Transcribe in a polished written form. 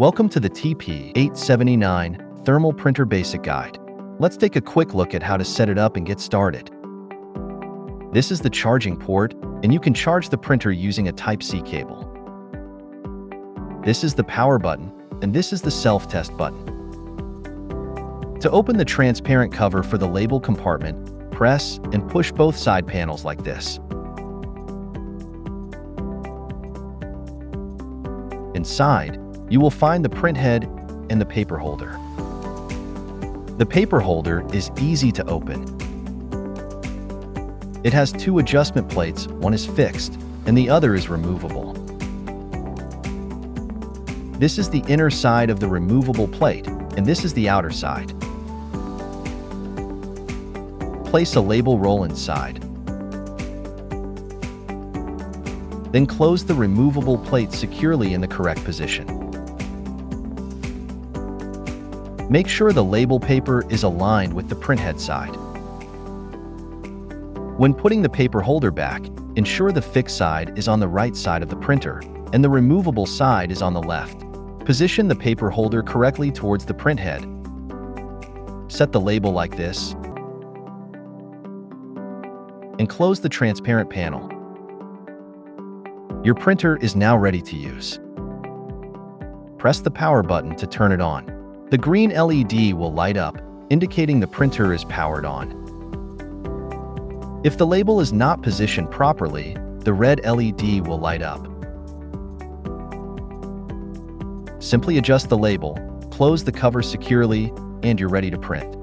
Welcome to the TP-879 Thermal Printer Basic Guide. Let's take a quick look at how to set it up and get started. This is the charging port, and you can charge the printer using a Type-C cable. This is the power button, and this is the self-test button. To open the transparent cover for the label compartment, press and push both side panels like this. Inside, you will find the print head and the paper holder. The paper holder is easy to open. It has two adjustment plates, one is fixed and the other is removable. This is the inner side of the removable plate, and this is the outer side. Place a label roll inside. Then close the removable plate securely in the correct position. Make sure the label paper is aligned with the printhead side. When putting the paper holder back, ensure the fixed side is on the right side of the printer and the removable side is on the left. Position the paper holder correctly towards the printhead. Set the label like this and close the transparent panel. Your printer is now ready to use. Press the power button to turn it on. The green LED will light up, indicating the printer is powered on. If the label is not positioned properly, the red LED will light up. Simply adjust the label, close the cover securely, and you're ready to print.